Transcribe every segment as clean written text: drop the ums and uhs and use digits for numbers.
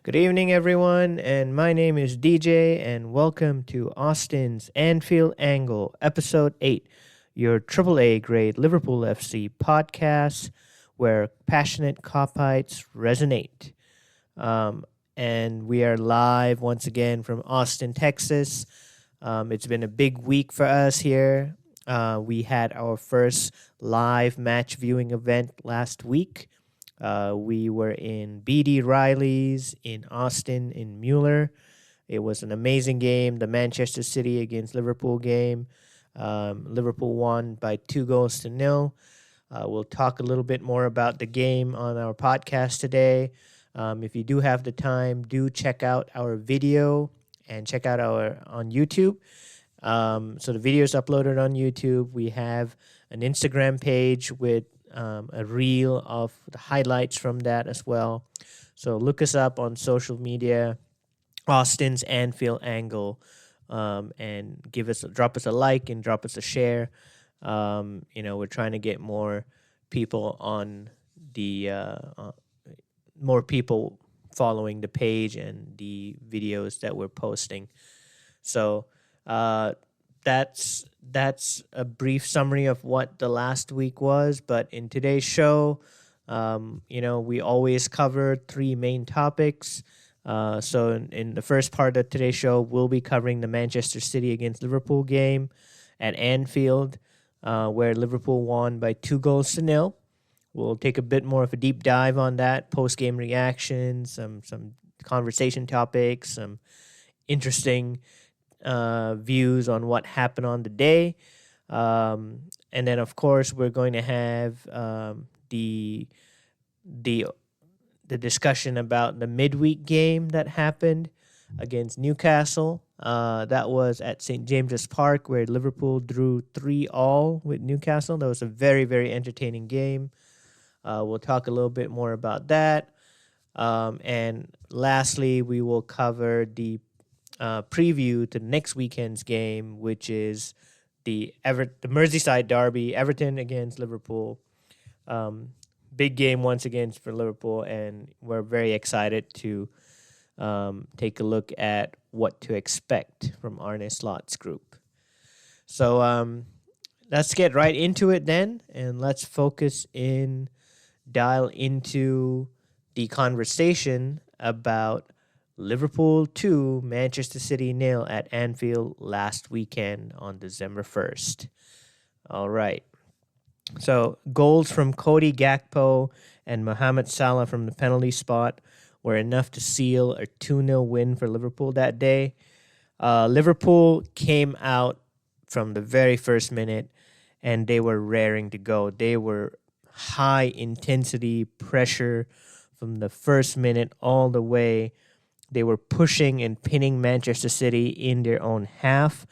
Good evening, everyone, and my name is DJ, and welcome to Austin's Anfield Angle, Episode 8, your AAA grade Liverpool FC podcast where passionate Copites resonate. Um, and we are live once again from Austin, Texas. It's been a big week for us here. We had our first live match viewing event last week. We were in BD Riley's in Austin in Mueller. It was an amazing game. The Manchester City against Liverpool game. Liverpool won by 2-0. We'll talk a little bit more about the game on our podcast today. If you do have the time, do check out our video and check out our on YouTube. So the video is uploaded on YouTube. We have an Instagram page with a reel of the highlights from that as well. So look us up on social media, Austin's Anfield Angle, and drop us a like and drop us a share. We're trying to get more people on the more people following the page and the videos that we're posting. So that's a brief summary of what the last week was. But in today's show, we always cover three main topics. So in the first part of today's show, we'll be covering the Manchester City against Liverpool game at Anfield, where Liverpool won by 2-0. We'll take a bit more of a deep dive on that, post-game reactions, some conversation topics, some interesting views on what happened on the day. And then, of course, we're going to have the discussion about the midweek game that happened against Newcastle. That was at St. James's Park, where Liverpool drew 3-3 with Newcastle. That was a very, very entertaining game. We'll talk a little bit more about that. And lastly, we will cover the preview to next weekend's game, which is the Merseyside derby, Everton against Liverpool. Big game once again for Liverpool, and we're very excited to take a look at what to expect from Arne Slot's group. So let's get right into it then, and let's dial into the conversation about Liverpool 2, Manchester City 0 at Anfield last weekend on December 1st. All right. So goals from Cody Gakpo and Mohamed Salah from the penalty spot were enough to seal a 2-0 win for Liverpool that day. Liverpool came out from the very first minute, and they were raring to go. They were high-intensity pressure from the first minute all the way. They were pushing and pinning Manchester City in their own half.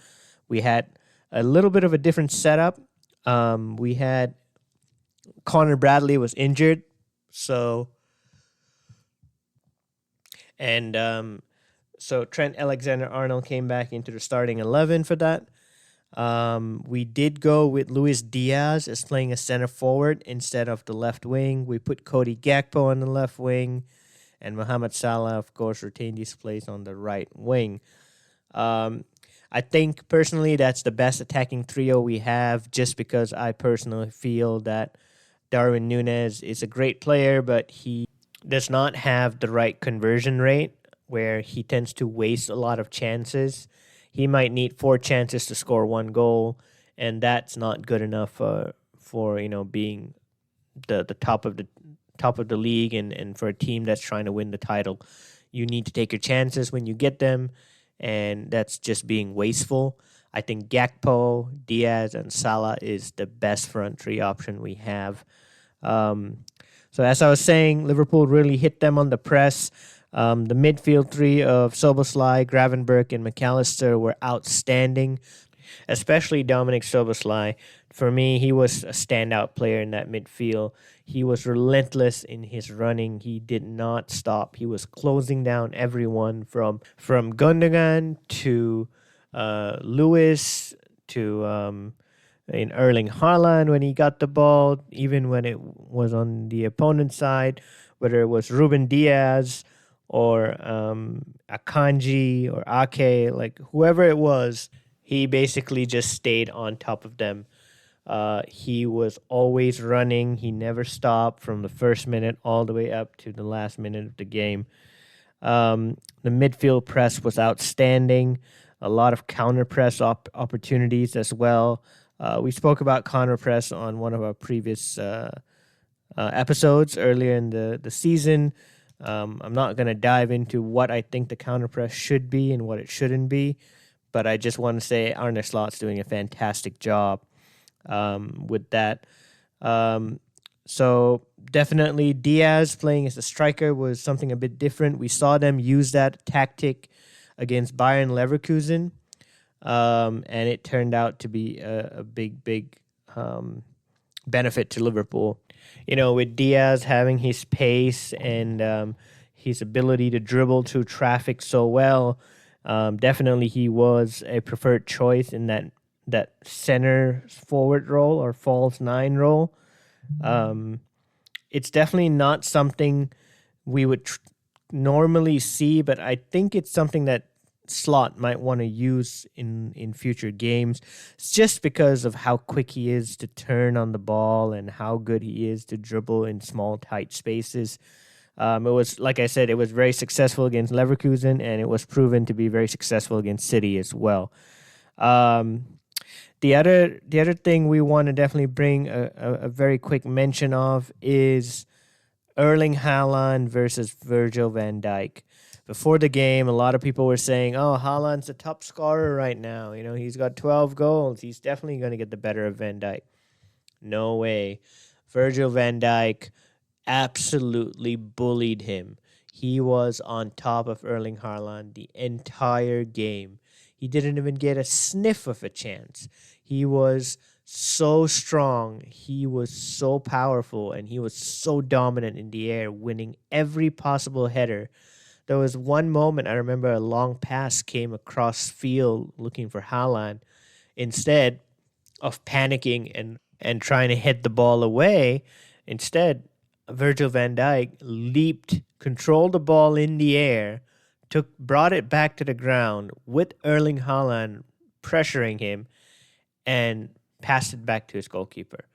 We had a little bit of a different setup. We had Connor Bradley was injured, so Trent Alexander-Arnold came back into the starting 11 for that. We did go with Luis Diaz as playing a center forward instead of the left wing. We put Cody Gakpo on the left wing, and Mohamed Salah, of course, retained his place on the right wing. I think, personally, that's the best attacking trio we have, just because I personally feel that Darwin Núñez is a great player, but he does not have the right conversion rate, where he tends to waste a lot of chances. He might need 4 chances to score 1 goal, and that's not good enough for being the top of the league and for a team that's trying to win the title. You need to take your chances when you get them, and that's just being wasteful. I think Gakpo, Diaz, and Salah is the best front three option we have. So as I was saying, Liverpool really hit them on the press. The midfield three of Szoboszlai, Gravenberch, and McAllister were outstanding, especially Dominic Szoboszlai. For me, he was a standout player in that midfield. He was relentless in his running. He did not stop. He was closing down everyone from Gundogan to Lewis to in Erling Haaland when he got the ball, even when it was on the opponent's side, whether it was Ruben Diaz or Akanji or Ake, like whoever it was, he basically just stayed on top of them. He was always running. He never stopped from the first minute all the way up to the last minute of the game. The midfield press was outstanding. A lot of counter press opportunities as well. We spoke about counter press on one of our previous episodes earlier in the season. I'm not going to dive into what I think the counter press should be and what it shouldn't be, but I just want to say Arne Slot's doing a fantastic job with that. So definitely Diaz playing as a striker was something a bit different. We saw them use that tactic against Bayern Leverkusen, and it turned out to be a big benefit to Liverpool. You know, with Diaz having his pace and his ability to dribble through traffic so well, definitely he was a preferred choice in that center forward role or false nine role. It's definitely not something we would normally see, but I think it's something that Slot might want to use in future games. It's just because of how quick he is to turn on the ball and how good he is to dribble in small, tight spaces. It was, like I said, it was very successful against Leverkusen, and it was proven to be very successful against City as well. The other thing we want to definitely bring a very quick mention of is Erling Haaland versus Virgil van Dijk. Before the game, a lot of people were saying, "Oh, Haaland's the top scorer right now. You know, he's got 12 goals. He's definitely going to get the better of Van Dijk." No way. Virgil van Dijk absolutely bullied him. He was on top of Erling Haaland the entire game. He didn't even get a sniff of a chance. He was so strong, he was so powerful, and he was so dominant in the air, winning every possible header. There was one moment I remember a long pass came across field looking for Haaland. Instead of panicking and trying to hit the ball away, instead Virgil van Dijk leaped, controlled the ball in the air, brought it back to the ground with Erling Haaland pressuring him, and passed it back to his goalkeeper.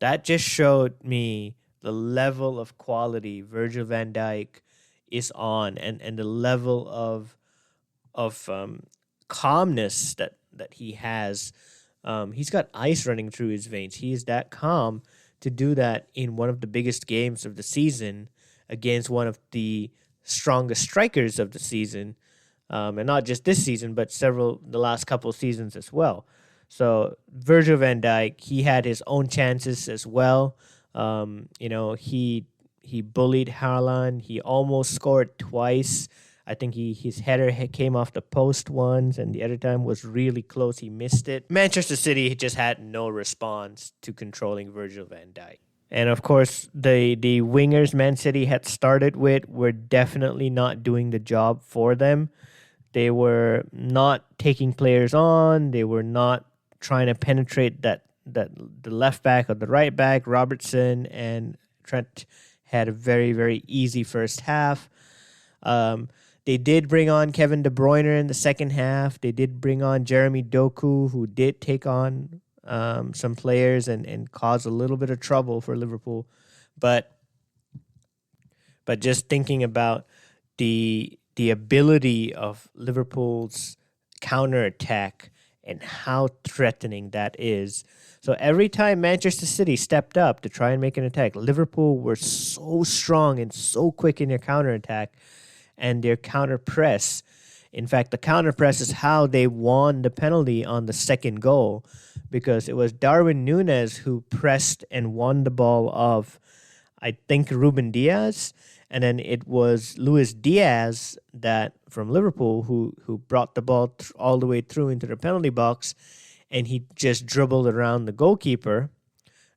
That just showed me the level of quality Virgil van Dijk is on, and the level of calmness that he has. He's got ice running through his veins. He is that calm to do that in one of the biggest games of the season against one of the strongest strikers of the season, and not just this season, but the last couple of seasons as well. So Virgil van Dijk, he had his own chances as well. He bullied Haaland. He almost scored twice. I think his header came off the post once, and the other time was really close. He missed it. Manchester City just had no response to controlling Virgil van Dijk. And of course, the wingers Man City had started with were definitely not doing the job for them. They were not taking players on. They were not trying to penetrate that the left back or the right back. Robertson and Trent had a very, very easy first half. They did bring on Kevin De Bruyne in the second half. They did bring on Jeremy Doku, who did take on some players and cause a little bit of trouble for Liverpool. But just thinking about the ability of Liverpool's counterattack and how threatening that is. So every time Manchester City stepped up to try and make an attack, Liverpool were so strong and so quick in their counterattack and their counter press. In fact, the counter press is how they won the penalty on the second goal, because it was Darwin Núñez who pressed and won the ball off, I think, Ruben Diaz. And then it was Luis Diaz that from Liverpool who brought the ball all the way through into the penalty box, and he just dribbled around the goalkeeper,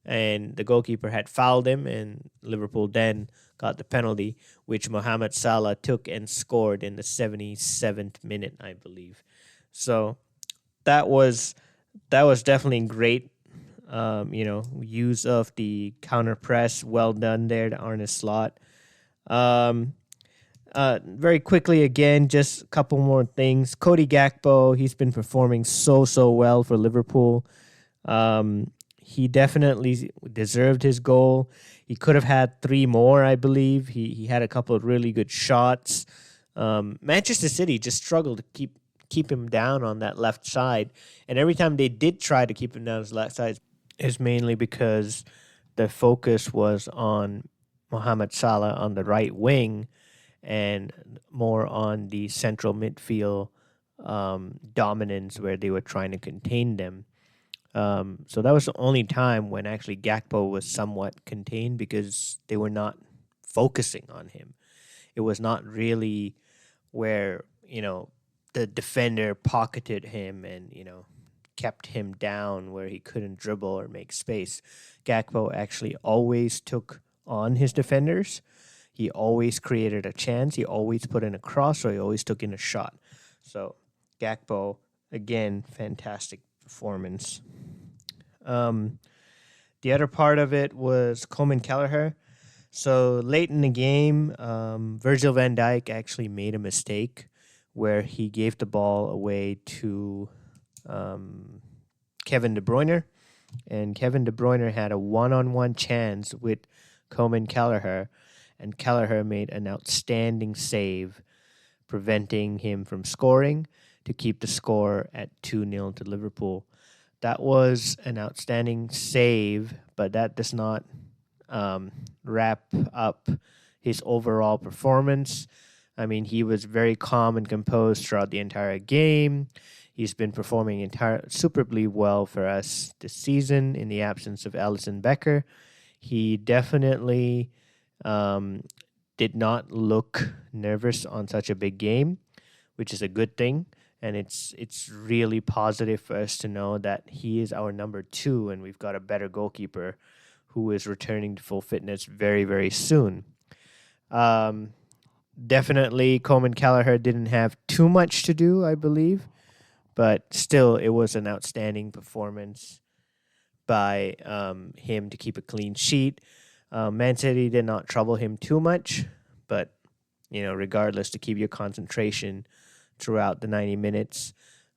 and the goalkeeper had fouled him, and Liverpool then got the penalty, which Mohamed Salah took and scored in the 77th minute, I believe. So that was definitely great. Use of the counter press. Well done there to Arne Slot. Very quickly again, just a couple more things. Cody Gakpo, he's been performing so well for Liverpool. He definitely deserved his goal. He could have had three more, I believe. He had a couple of really good shots. Manchester City just struggled to keep him down on that left side, and every time they did try to keep him down his left side, is mainly because the focus was on Mohamed Salah on the right wing and more on the central midfield dominance where they were trying to contain them. So that was the only time when actually Gakpo was somewhat contained because they were not focusing on him. It was not really where, the defender pocketed him and, kept him down where he couldn't dribble or make space. Gakpo actually always took on his defenders. He always created a chance. He always put in a cross or he always took in a shot. So Gakpo, again, fantastic performance. The other part of it was Coleman Kelleher. So late in the game, Virgil van Dijk actually made a mistake where he gave the ball away to Kevin De Bruyne. And Kevin De Bruyne had a one-on-one chance with Coleman Kelleher. And Kelleher made an outstanding save, preventing him from scoring to keep the score at 2-0 to Liverpool. That was an outstanding save, but that does not wrap up his overall performance. I mean, he was very calm and composed throughout the entire game. He's been performing superbly well for us this season in the absence of Alisson Becker. He definitely did not look nervous on such a big game, which is a good thing. And it's really positive for us to know that he is our number 2 and we've got a better goalkeeper who is returning to full fitness very, very soon. Definitely, Coleman Kelleher didn't have too much to do, I believe. But still, it was an outstanding performance by him to keep a clean sheet. Man City did not trouble him too much, but, regardless, to keep your concentration throughout the 90 minutes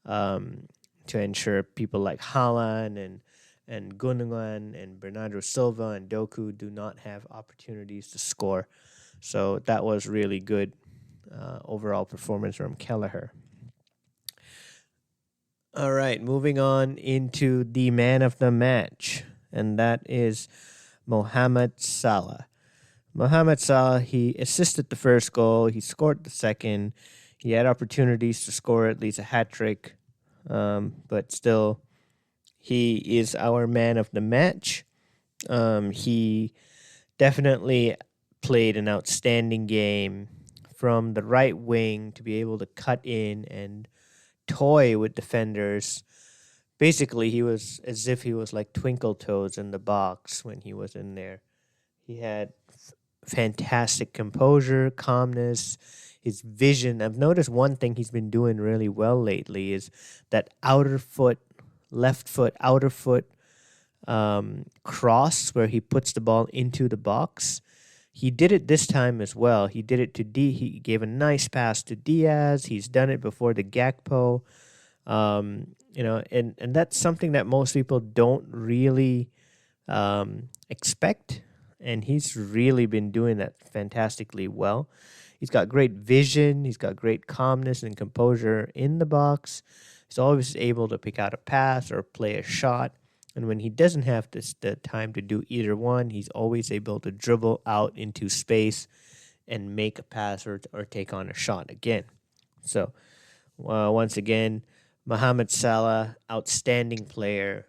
to ensure people like Haaland and Gundogan and Bernardo Silva and Doku do not have opportunities to score. So that was really good overall performance from Kelleher. All right, moving on into the man of the match, and that is Mohamed Salah. Mohamed Salah, he assisted the first goal, he scored the second, he had opportunities to score at least a hat-trick, but still, he is our man of the match. He definitely played an outstanding game from the right wing to be able to cut in and toy with defenders. Basically, he was as if he was like Twinkle Toes in the box when he was in there. He had fantastic composure, calmness, his vision. I've noticed one thing he's been doing really well lately is that left foot, outer foot cross where he puts the ball into the box. He did it this time as well. He did it to He gave a nice pass to Diaz. He's done it before to Gakpo. And that's something that most people don't really expect. And he's really been doing that fantastically well. He's got great vision. He's got great calmness and composure in the box. He's always able to pick out a pass or play a shot. And when he doesn't have the time to do either one, he's always able to dribble out into space and make a pass or take on a shot again. So, once again, Mohamed Salah, outstanding player,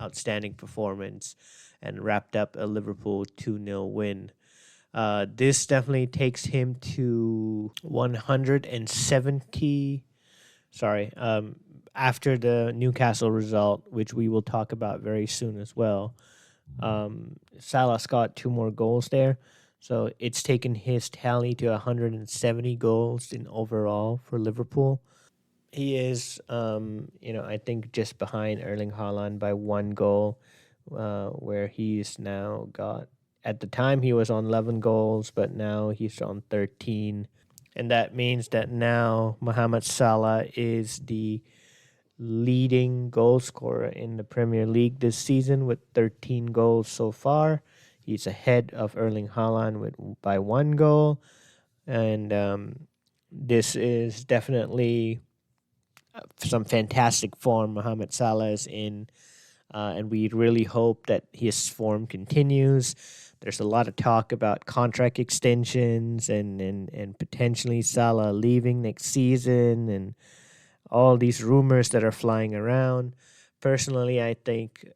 outstanding performance, and wrapped up a Liverpool 2-0 win. This definitely takes him to 170. After the Newcastle result, which we will talk about very soon as well, Salah's got 2 more goals there. So it's taken his tally to 170 goals in overall for Liverpool. He is, I think just behind Erling Haaland by 1 goal, where he's now got, at the time he was on 11 goals, but now he's on 13. And that means that now Mohamed Salah is the leading goal scorer in the Premier League this season with 13 goals so far. He's ahead of Erling Haaland by 1 goal. And this is definitely some fantastic form Mohamed Salah is in, and we really hope that his form continues. There's a lot of talk about contract extensions and potentially Salah leaving next season and all these rumors that are flying around. Personally, I think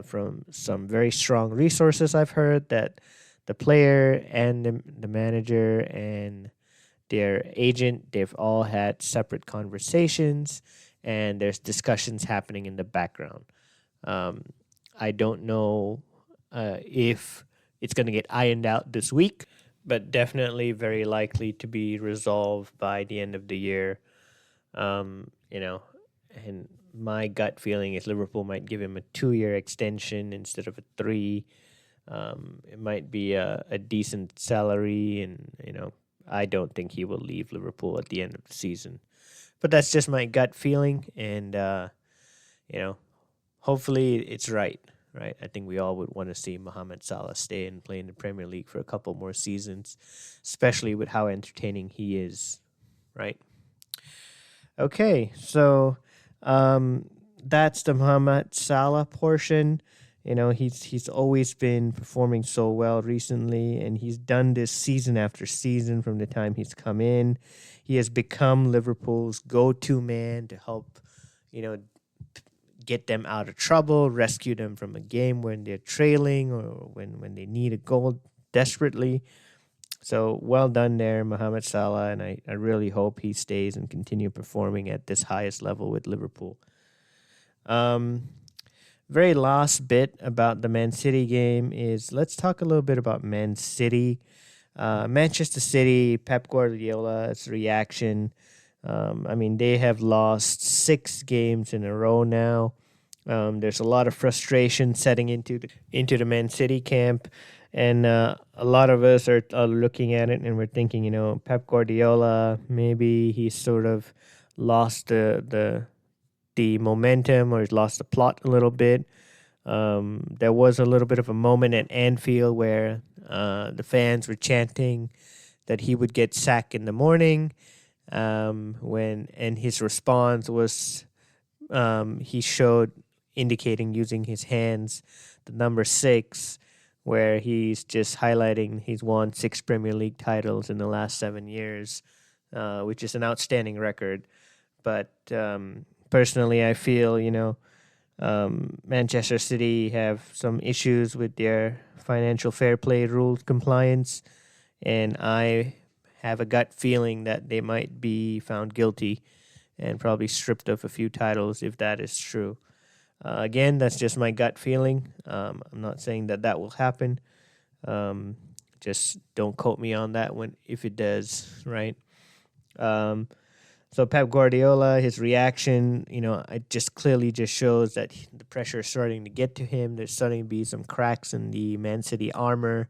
from some very strong resources I've heard that the player and the manager and their agent, they've all had separate conversations and there's discussions happening in the background. Um, I don't know if it's going to get ironed out this week, but definitely very likely to be resolved by the end of the year. You know, and my gut feeling is Liverpool might give him a 2-year extension instead of a 3. It might be a decent salary, and I don't think he will leave Liverpool at the end of the season. But that's just my gut feeling, and you know, hopefully it's right. Right, I think we all would want to see Mohamed Salah stay and play in the Premier League for a couple more seasons, especially with how entertaining he is. Right. Okay, so that's the Mohamed Salah portion. He's always been performing so well recently, and he's done this season after season from the time he's come in. He has become Liverpool's go-to man to help, get them out of trouble, rescue them from a game when they're trailing or when they need a goal desperately. So well done there, Mohamed Salah, and I really hope he stays and continue performing at this highest level with Liverpool. Very last bit about the Man City game is let's talk a little bit about Man City. Manchester City, Pep Guardiola's reaction. They have lost 6 games in a row now. There's a lot of frustration setting into the Man City camp. And a lot of us are looking at it and we're thinking, Pep Guardiola, maybe he's sort of lost the momentum or he's lost the plot a little bit. There was a little bit of a moment at Anfield where the fans were chanting that he would get sacked in the morning. And his response was he showed indicating using his hands the number 6, where he's just highlighting he's won 6 Premier League titles in the last 7 years, which is an outstanding record. But personally, I feel, Manchester City have some issues with their financial fair play rules compliance, and I have a gut feeling that they might be found guilty and probably stripped of a few titles if that is true. Again, that's just my gut feeling. I'm not saying that will happen. Just don't quote me on that one if it does, right? So Pep Guardiola, his reaction, it just clearly just shows that the pressure is starting to get to him. There's starting to be some cracks in the Man City armor.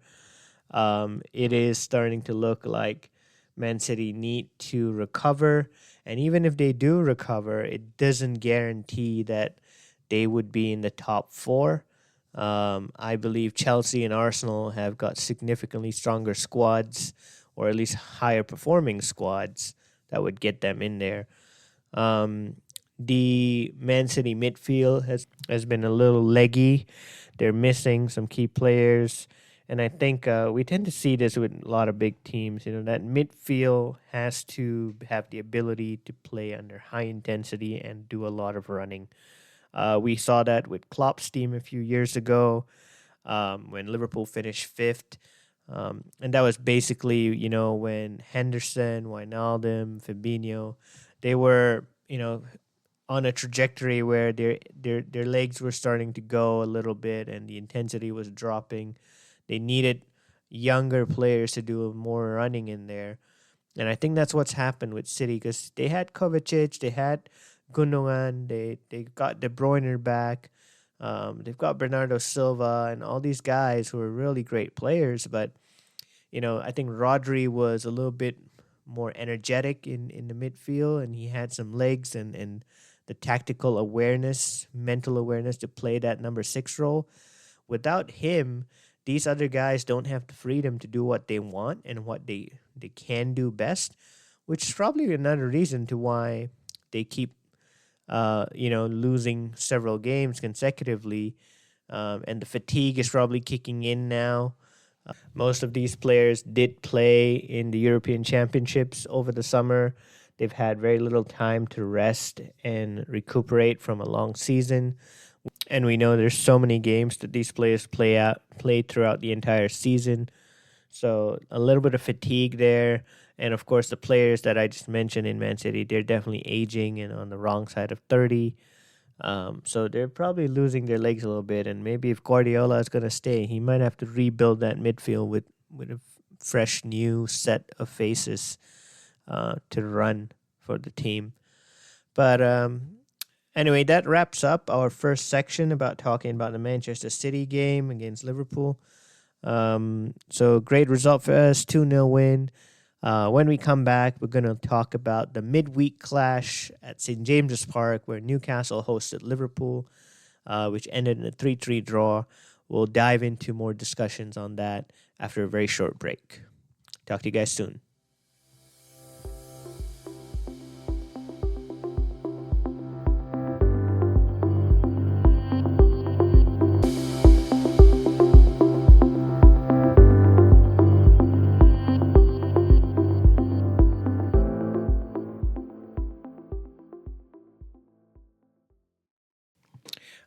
It is starting to look like Man City need to recover. And even if they do recover, it doesn't guarantee that they would be in the top 4. I believe Chelsea and Arsenal have got significantly stronger squads, or at least higher performing squads that would get them in there. The Man City midfield has been a little leggy. They're missing some key players. And I think we tend to see this with a lot of big teams. That midfield has to have the ability to play under high intensity and do a lot of running. We saw that with Klopp's team a few years ago when Liverpool finished 5th. And that was basically, when Henderson, Wijnaldum, Fabinho, they were, on a trajectory where their legs were starting to go a little bit and the intensity was dropping. They needed younger players to do more running in there. And I think that's what's happened with City because they had Kovacic, they had Gundogan, they got De Bruyne back. They've got Bernardo Silva and all these guys who are really great players. But, I think Rodri was a little bit more energetic in the midfield, and he had some legs and the tactical awareness, mental awareness to play that number 6 role. Without him, these other guys don't have the freedom to do what they want and what they can do best, which is probably another reason to why they keep losing several games consecutively, and the fatigue is probably kicking in now. Most of these players did play in the European Championships over the summer. They've had very little time to rest and recuperate from a long season. And we know there's so many games that these players play throughout the entire season. So a little bit of fatigue there. And of course, the players that I just mentioned in Man City, they're definitely aging and on the wrong side of 30. So they're probably losing their legs a little bit. And maybe if Guardiola is going to stay, he might have to rebuild that midfield with a fresh new set of faces to run for the team. But anyway, that wraps up our first section about talking about the Manchester City game against Liverpool. So great result for us, 2-0 win. When we come back, we're going to talk about the midweek clash at St. James's Park where Newcastle hosted Liverpool, which ended in a 3-3 draw. We'll dive into more discussions on that after a very short break. Talk to you guys soon.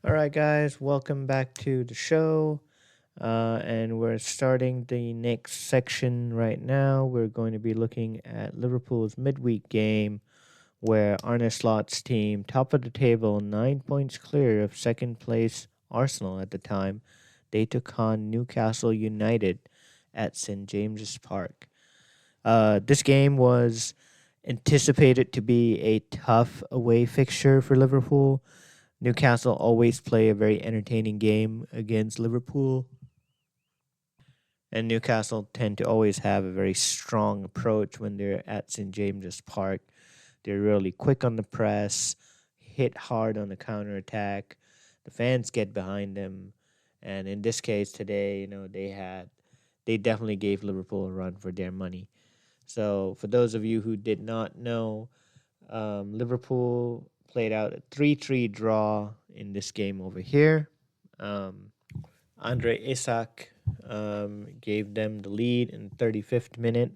All right, guys, welcome back to the show. And we're starting the next section right now. We're going to be looking at Liverpool's midweek game where Arne Slot's team, top of the table, 9 points clear of second place Arsenal at the time, they took on Newcastle United at St. James's Park. This game was anticipated to be a tough away fixture for Liverpool. Newcastle always play a very entertaining game against Liverpool. And Newcastle tend to always have a very strong approach when they're at St. James's Park. They're really quick on the press, hit hard on the counterattack. The fans get behind them. And in this case today, they definitely gave Liverpool a run for their money. So for those of you who did not know, Liverpool played out a 3-3 draw in this game over here. Andre Isak gave them the lead in the 35th minute.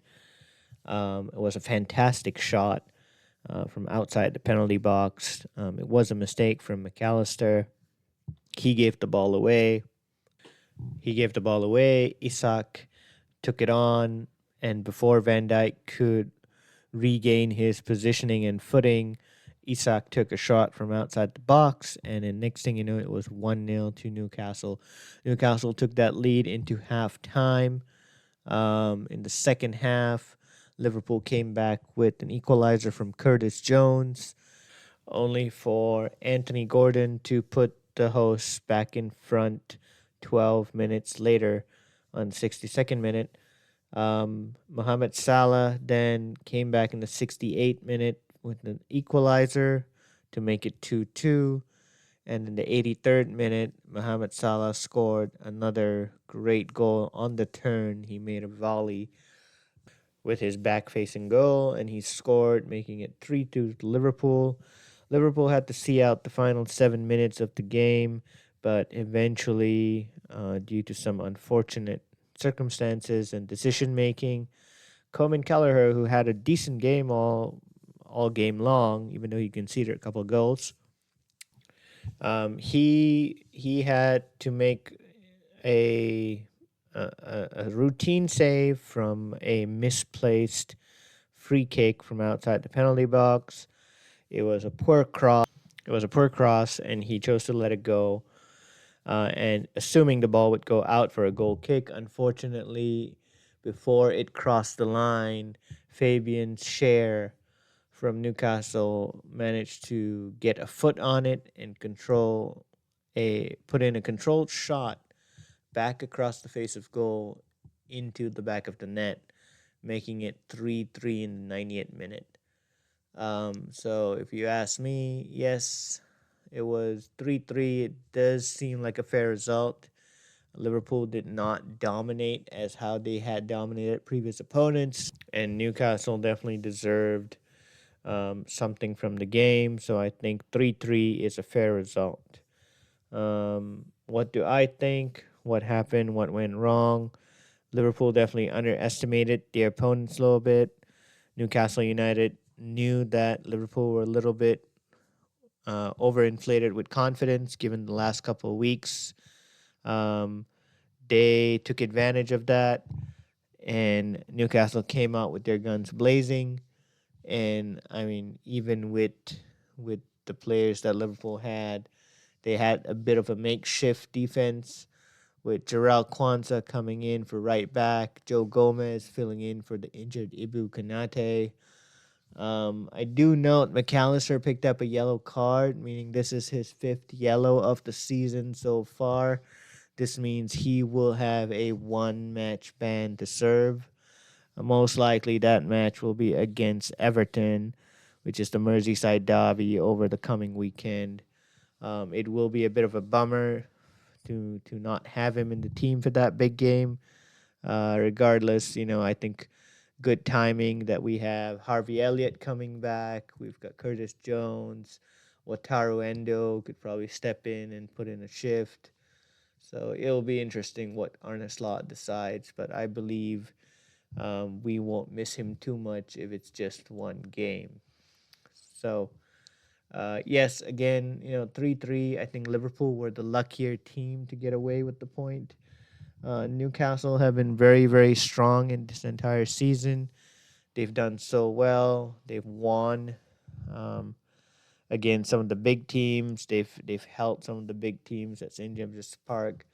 It was a fantastic shot from outside the penalty box. It was a mistake from McAllister. He gave the ball away. Isak took it on, and before Van Dijk could regain his positioning and footing, Isak took a shot from outside the box, and then next thing you know, it was 1-0 to Newcastle. Newcastle took that lead into halftime. In the second half, Liverpool came back with an equalizer from Curtis Jones, only for Anthony Gordon to put the hosts back in front 12 minutes later on the 62nd minute. Mohamed Salah then came back in the 68th minute with an equalizer to make it 2-2. And in the 83rd minute, Mohamed Salah scored another great goal on the turn. He made a volley with his back-facing goal, and he scored, making it 3-2 to Liverpool. Liverpool had to see out the final 7 minutes of the game, but eventually, due to some unfortunate circumstances and decision-making, Coleman Kelleher, who had a decent game all game long, even though he conceded a couple of goals, he had to make a routine save from a misplaced free kick from outside the penalty box. It was a poor cross, and he chose to let it go. And assuming the ball would go out for a goal kick, unfortunately, before it crossed the line, Fabian Schär from Newcastle managed to get a foot on it and put in a controlled shot back across the face of goal into the back of the net, making it 3-3 in the 90th minute. So if you ask me, yes, it was 3-3. It does seem like a fair result. Liverpool did not dominate as how they had dominated previous opponents, and Newcastle definitely deserved something from the game. So I think 3-3 is a fair result. What do I think? What happened? What went wrong? Liverpool definitely underestimated their opponents a little bit. Newcastle United knew that Liverpool were a little bit overinflated with confidence given the last couple of weeks. Um, they took advantage of that, and Newcastle came out with their guns blazing. And I mean, even with the players that Liverpool had, they had a bit of a makeshift defense with Jarrell Kwanzaa coming in for right back, Joe Gomez filling in for the injured Ibu Kanate. I do note McAllister picked up a yellow card, meaning this is his fifth yellow of the season so far. This means he will have a one-match ban to serve. Most likely that match will be against Everton, which is the Merseyside derby over the coming weekend. It will be a bit of a bummer to not have him in the team for that big game. Regardless, I think good timing that we have Harvey Elliott coming back. We've got Curtis Jones. Wataru Endo could probably step in and put in a shift. So it'll be interesting what Arne Slot decides, but I believe we won't miss him too much if it's just one game. So, yes, again, 3-3. I think Liverpool were the luckier team to get away with the point. Newcastle have been very, very strong in this entire season. They've done so well. They've won against some of the big teams. They've held some of the big teams at St James's Park.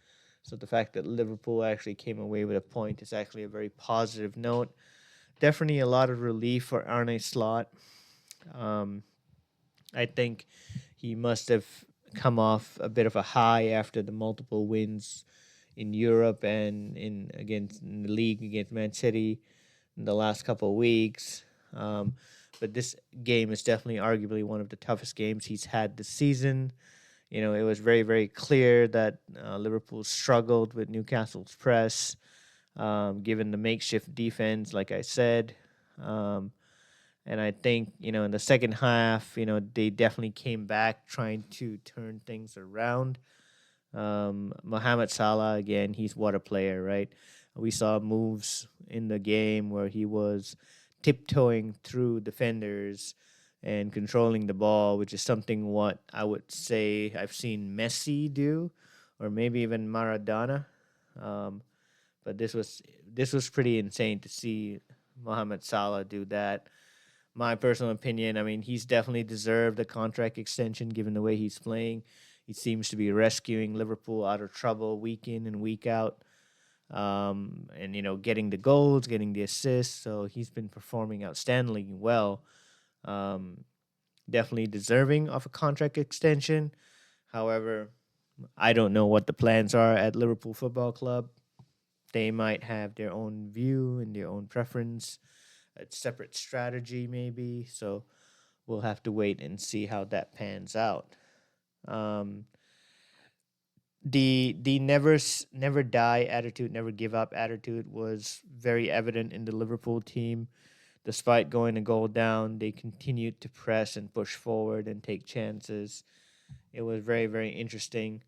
So the fact that Liverpool actually came away with a point is actually a very positive note. Definitely a lot of relief for Arne Slot. Um, I think he must have come off a bit of a high after the multiple wins in Europe and in the league against Man City in the last couple of weeks. But this game is definitely arguably one of the toughest games he's had this season. It was very, very clear that Liverpool struggled with Newcastle's press, given the makeshift defense, like I said. And I think, in the second half, they definitely came back trying to turn things around. Mohamed Salah, again, he's what a player, right? We saw moves in the game where he was tiptoeing through defenders and controlling the ball, which is something what I would say I've seen Messi do, or maybe even Maradona. Um, but this was pretty insane to see Mohamed Salah do that. My personal opinion, I mean, he's definitely deserved a contract extension given the way he's playing. He seems to be rescuing Liverpool out of trouble week in and week out. And getting the goals, getting the assists. So he's been performing outstandingly well. Um, Definitely deserving of a contract extension. However, I don't know what the plans are at Liverpool Football Club. They might have their own view and their own preference, a separate strategy maybe. So we'll have to wait and see how that pans out. Um, the never die attitude, never give up attitude was very evident in the Liverpool team. Despite going a goal down, they continued to press and push forward and take chances. It was very, very interesting.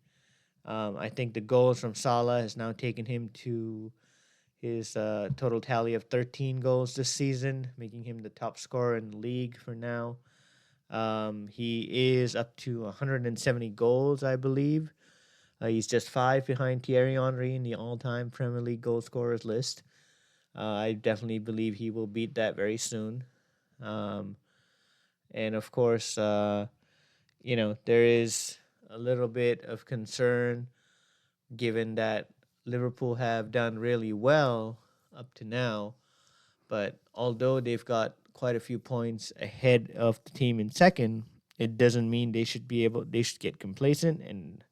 I think the goals from Salah has now taken him to his total tally of 13 goals this season, making him the top scorer in the league for now. He is up to 170 goals, I believe. He's just 5 behind Thierry Henry in the all-time Premier League goal scorers list. I definitely believe he will beat that very soon. Um, and of course, there is a little bit of concern given that Liverpool have done really well up to now. But although they've got quite a few points ahead of the team in second, it doesn't mean they should get complacent and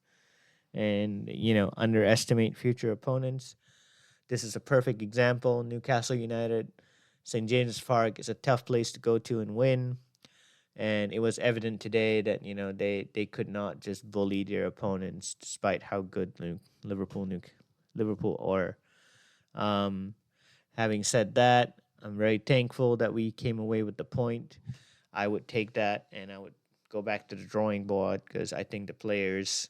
underestimate future opponents. This is a perfect example. Newcastle United St. James's Park is a tough place to go to and win. And it was evident today that they could not just bully their opponents despite how good Liverpool are. Um, Having said that, I'm very thankful that we came away with the point. I would take that and I would go back to the drawing board because I think the players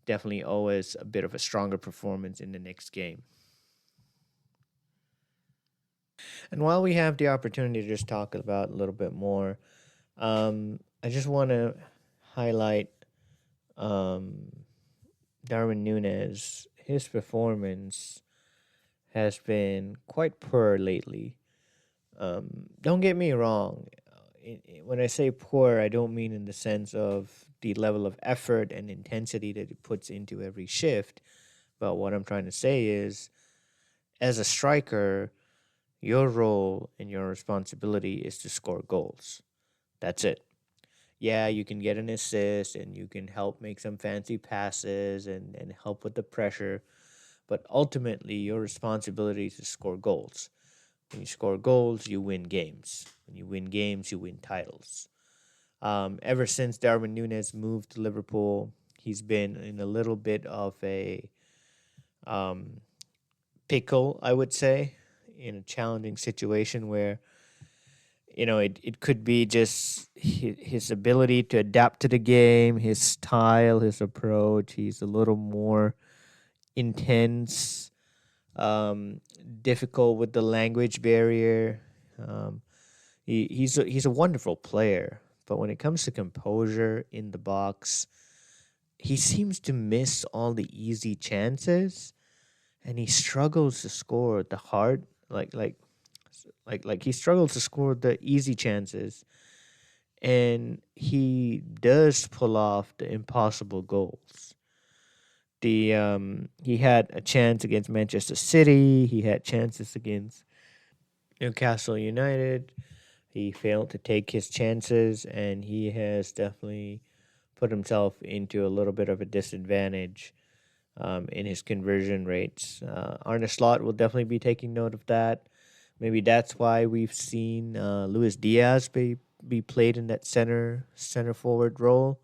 definitely owe us a bit of a stronger performance in the next game. And while we have the opportunity to just talk about a little bit more, I just want to highlight um, Darwin Nunez. His performance has been quite poor lately. Don't get me wrong. When I say poor, I don't mean in the sense of the level of effort and intensity that he puts into every shift. But what I'm trying to say is, as a striker, your role and your responsibility is to score goals. That's it. Yeah, you can get an assist and you can help make some fancy passes and help with the pressure. But ultimately, your responsibility is to score goals. When you score goals, you win games. When you win games, you win titles. Ever since Darwin Nunez moved to Liverpool, he's been in a little bit of a um, pickle, I would say, in a challenging situation where it could be just his ability to adapt to the game, his style, his approach. He's a little more intense, um, difficult with the language barrier. Um, he's a wonderful player, but when it comes to composure in the box, he seems to miss all the easy chances, and he struggles to score the hard like he struggles to score the easy chances, and he does pull off the impossible goals. He had a chance against Manchester City. He had chances against Newcastle United. He failed to take his chances, and he has definitely put himself into a little bit of a disadvantage in his conversion rates. Arne Slot will definitely be taking note of that. Maybe that's why we've seen Luis Diaz be played in that center forward role.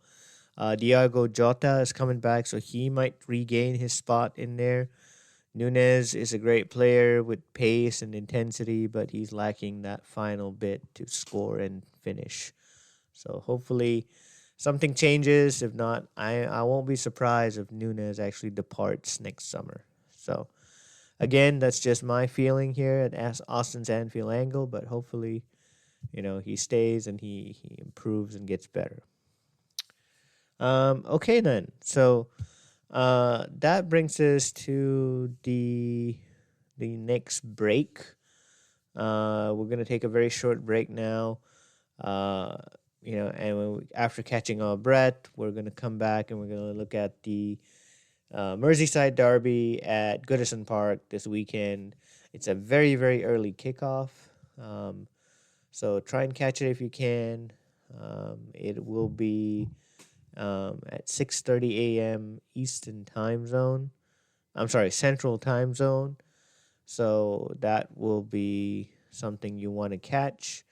Diego Jota is coming back, so he might regain his spot in there. Nunez is a great player with pace and intensity, but he's lacking that final bit to score and finish. So hopefully something changes. If not, I won't be surprised if Nunez actually departs next summer. So again, that's just my feeling here at Austin's Anfield Angle, but hopefully, he stays and he improves and gets better. Okay then. So that brings us to the next break. We're gonna take a very short break now. Uh, and after catching our breath, we're gonna come back and we're gonna look at the Merseyside derby at Goodison Park this weekend. It's a very very early kickoff, so try and catch it if you can. It will be at 6:30 a.m. Eastern Time Zone. I'm sorry, Central Time Zone. So that will be something you want to catch.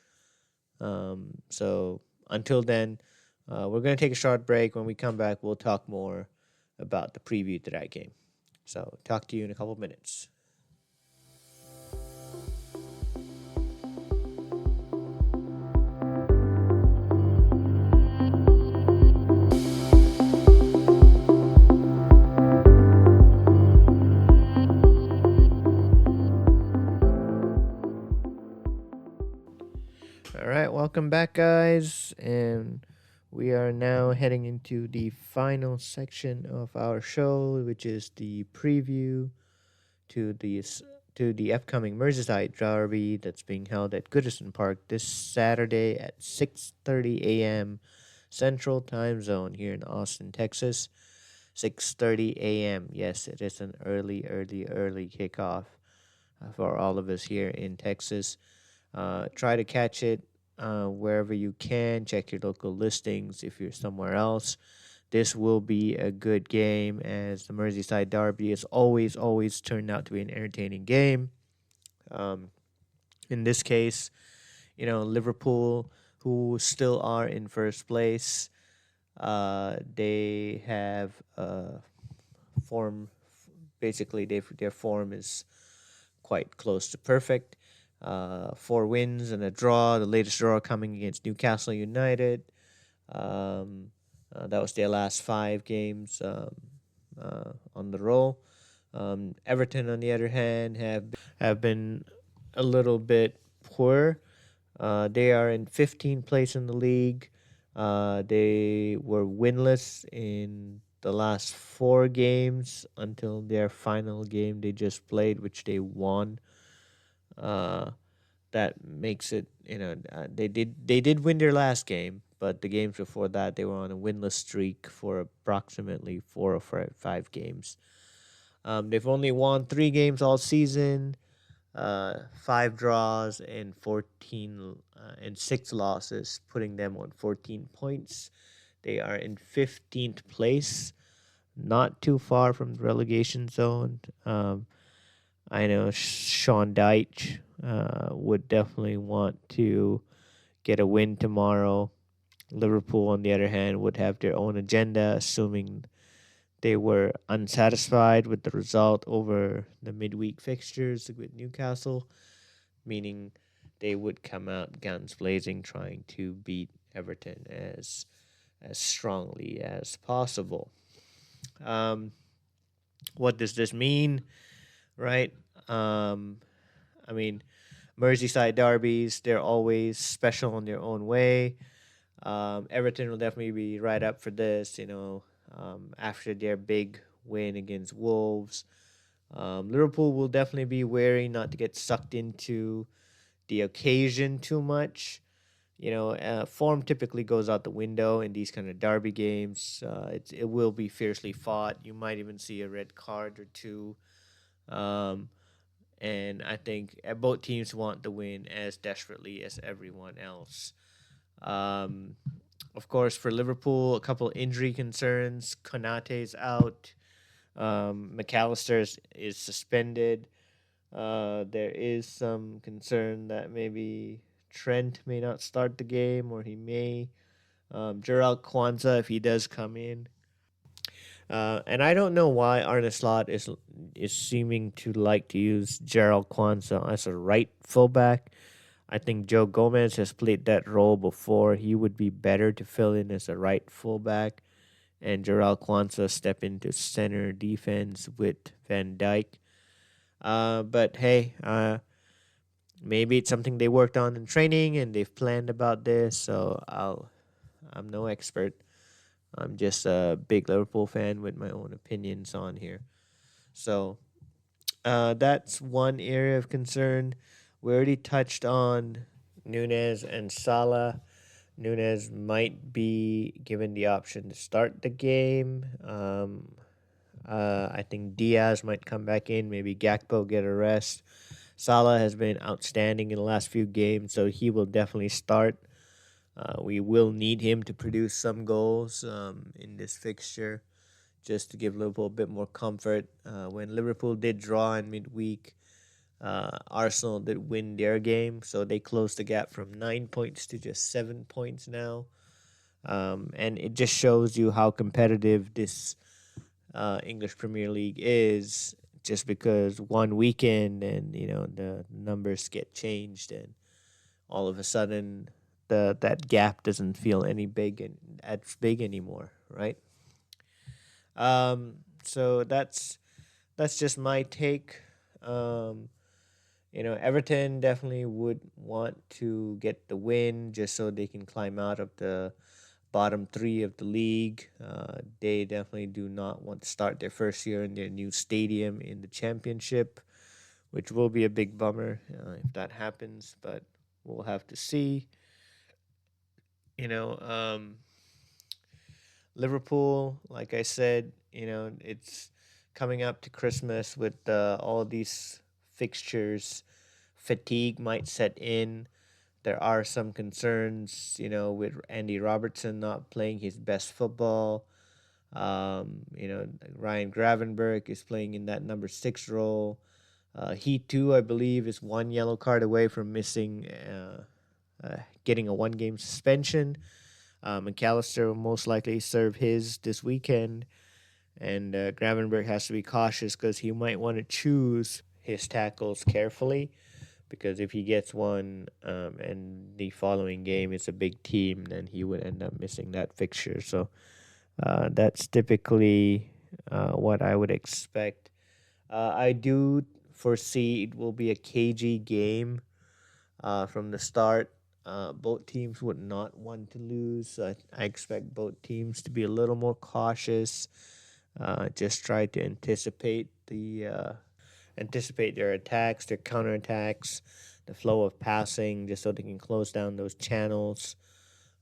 So until then, we're going to take a short break. When we come back, we'll talk more about the preview to that game. So talk to you in a couple of minutes. All right, welcome back, guys. And we are now heading into the final section of our show, which is the preview to the upcoming Merseyside derby that's being held at Goodison Park this Saturday at 6:30 a.m. Central Time Zone here in Austin, Texas. 6:30 a.m. Yes, it is an early kickoff for all of us here in Texas. Try to catch it wherever you can. Check your local listings if you're somewhere else. This will be a good game, as the Merseyside Derby has always turned out to be an entertaining game. Um, In this case, Liverpool, who still are in first place, they have form. Basically, their form is quite close to perfect. Four wins and a draw. The latest draw coming against Newcastle United. Um, that was their last five games on the roll. Everton, on the other hand, have been a little bit poor. They are in 15th place in the league. They were winless in the last four games until their final game they just played, which they won. Uh, that makes it, they did win their last game, but the games before that they were on a winless streak for approximately 4 or 5 games. They've only won 3 games all season, five draws and 14 and six losses, putting them on 14 points. They are in 15th place, not too far from the relegation zone. I know Sean Deitch would definitely want to get a win tomorrow. Liverpool, on the other hand, would have their own agenda, assuming they were unsatisfied with the result over the midweek fixtures with Newcastle, meaning they would come out guns blazing, trying to beat Everton as strongly as possible. Um, what does this mean, right? Um, I mean, Merseyside derbies, they're always special in their own way. Everton will definitely be right up for this, after their big win against Wolves. Liverpool will definitely be wary not to get sucked into the occasion too much. Form typically goes out the window in these kind of derby games. It will be fiercely fought. You might even see a red card or two. Um, and I think both teams want the win as desperately as everyone else. Um, of course, for Liverpool, a couple injury concerns. Konate's out. McAllister is suspended. There is some concern that maybe Trent may not start the game, or he may. Gerald Kwanzaa, if he does come in. And I don't know why Arne Slot is seeming to like to use Gerald Kwanzaa as a right fullback. I think Joe Gomez has played that role before. He would be better to fill in as a right fullback, and Gerald Kwanzaa step into center defense with Van Dyke. But hey, maybe it's something they worked on in training and they've planned about this. So I'm no expert. I'm just a big Liverpool fan with my own opinions on here. So that's one area of concern. We already touched on Nunez and Salah. Nunez might be given the option to start the game. I think Diaz might come back in. Maybe Gakpo get a rest. Salah has been outstanding in the last few games, so he will definitely start. We will need him to produce some goals in this fixture just to give Liverpool a bit more comfort. When Liverpool did draw in midweek, Arsenal did win their game, so they closed the gap from 9 points to just 7 points now. And it just shows you how competitive this English Premier League is. Just because one weekend and the numbers get changed, and all of a sudden that gap doesn't feel any big and as big anymore, right? So that's just my take. Um, Everton definitely would want to get the win just so they can climb out of the bottom three of the league. They definitely do not want to start their first year in their new stadium in the championship, which will be a big bummer if that happens, but we'll have to see. You know, um, Liverpool, like I said, it's coming up to Christmas with all these fixtures. Fatigue might set in. There are some concerns, with Andy Robertson not playing his best football. Ryan Gravenberg is playing in that number 6 role. He too, I believe, is one yellow card away from missing, getting a one-game suspension. McAllister will most likely serve his this weekend, and Gravenberg has to be cautious because he might want to choose his tackles carefully. Because if he gets one and the following game is a big team, then he would end up missing that fixture. So that's typically what I would expect. I do foresee it will be a cagey game from the start. Both teams would not want to lose. I expect both teams to be a little more cautious. Just try to anticipate their attacks, their counterattacks, the flow of passing, just so they can close down those channels.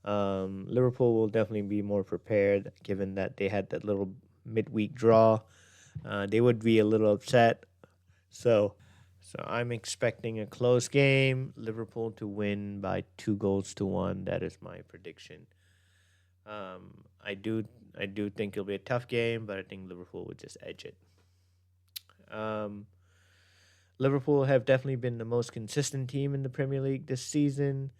Liverpool will definitely be more prepared, given that they had that little midweek draw. They would be a little upset. So, so I'm expecting a close game. Liverpool to win by 2 goals to 1. That is my prediction. I do think it'll be a tough game, but I think Liverpool would just edge it. Um, Liverpool have definitely been the most consistent team in the Premier League this season.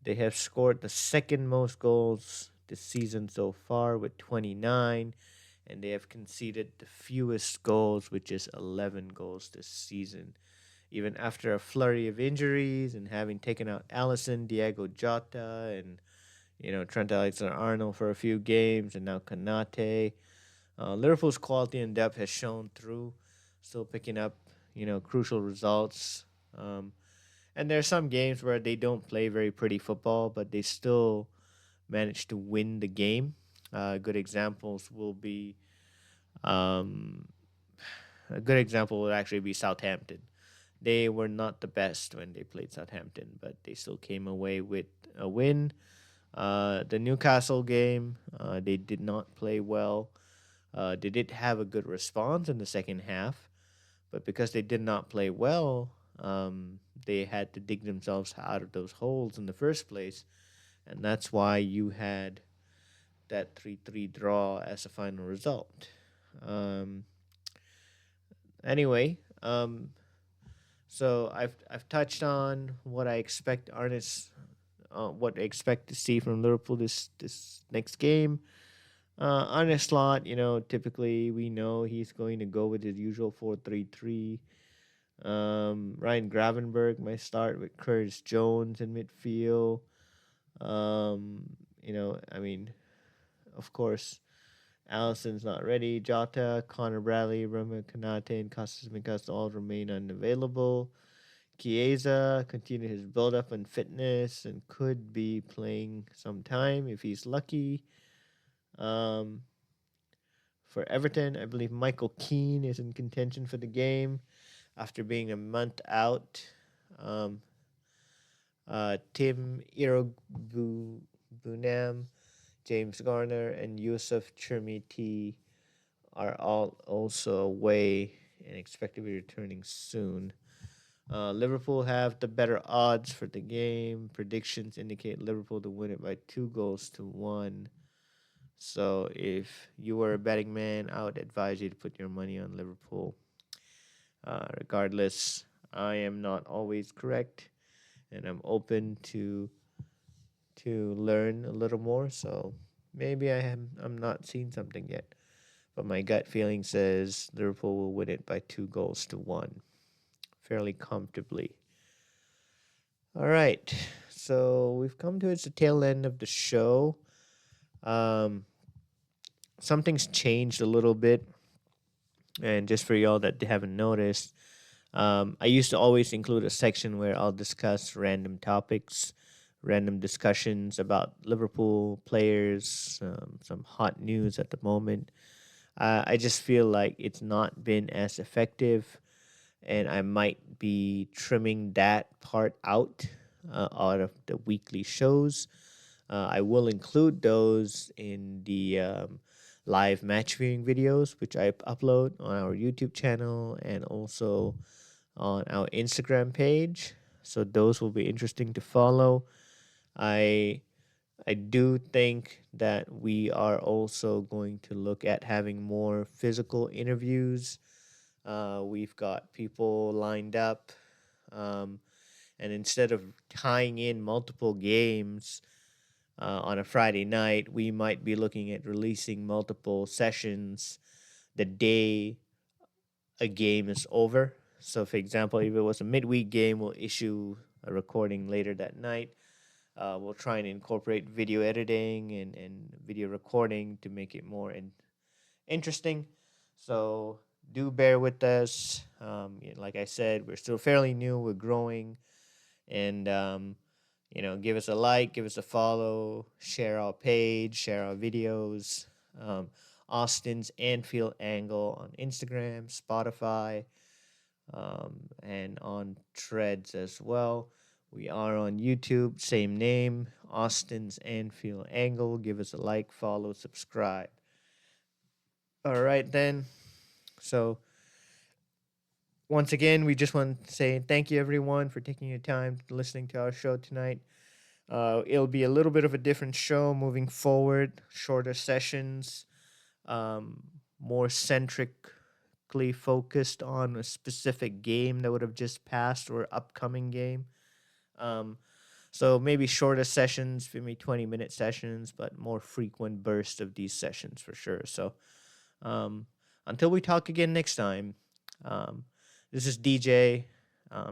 They have scored the second most goals this season so far with 29, and they have conceded the fewest goals, which is 11 goals this season. Even after a flurry of injuries and having taken out Allison, Diego Jota, and Trent Alexander-Arnold for a few games, and now Kanate, Liverpool's quality and depth has shown through, still picking up crucial results. And there are some games where they don't play very pretty football, but they still manage to win the game. Good examples will be um, a good example would actually be Southampton. They were not the best when they played Southampton, but they still came away with a win. The Newcastle game, they did not play well. They did have a good response in the second half, but because they did not play well, they had to dig themselves out of those holes in the first place. And that's why you had that 3-3 draw as a final result. Um, anyway, so I've touched on what I expect what I expect to see from Liverpool this next game. Arne Slot, typically we know he's going to go with his usual 4-3-3. Ryan Gravenberg might start with Curtis Jones in midfield. I mean, of course, Allison's not ready. Jota, Connor Bradley, Roma Kanate, and Costas Micas all remain unavailable. Chiesa continued his build up on fitness and could be playing sometime if he's lucky. Um, for Everton, I believe Michael Keane is in contention for the game after being a month out. Um, Tim Irobunam, James Garner, and Yusuf Chermiti are all also away and expect to be returning soon. Liverpool have the better odds for the game. Predictions indicate Liverpool to win it by 2 goals to 1. So if you were a betting man, I would advise you to put your money on Liverpool. Regardless, I am not always correct, and I'm open to learn a little more. So maybe I'm not seeing something yet, but my gut feeling says Liverpool will win it by 2 goals to 1, fairly comfortably. All right, so we've come towards the tail end of the show. Something's changed a little bit, and just for y'all that haven't noticed, I used to always include a section where I'll discuss random topics, random discussions about Liverpool players, some hot news at the moment. I just feel like it's not been as effective, and I might be trimming that part out of the weekly shows. I will include those in the live match viewing videos, which I upload on our YouTube channel and also on our Instagram page. So those will be interesting to follow. I I do think that we are also going to look at having more physical interviews. We've got people lined up. Um, and instead of tying in multiple games on a Friday night, we might be looking at releasing multiple sessions the day a game is over. So, for example, if it was a midweek game, we'll issue a recording later that night. We'll try and incorporate video editing and video recording to make it more interesting. So, do bear with us. Like I said, we're still fairly new, we're growing. And, give us a like, give us a follow, share our page, share our videos. Austin's Anfield Angle on Instagram, Spotify, and on Threads as well. We are on YouTube, same name, Austin's Anfield Angle. Give us a like, follow, subscribe. All right, then. So, once again, we just want to say thank you, everyone, for taking your time listening to our show tonight. It'll be a little bit of a different show moving forward, shorter sessions, more centrically focused on a specific game that would have just passed or upcoming game. Um, so maybe shorter sessions, maybe 20-minute sessions, but more frequent bursts of these sessions for sure. So um, until we talk again next time, um, this is DJ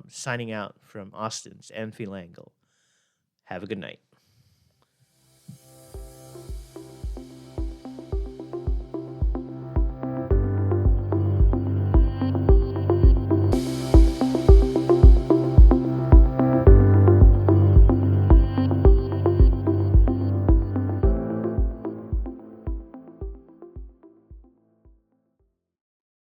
signing out from Austin's Anfield Angle. Have a good night.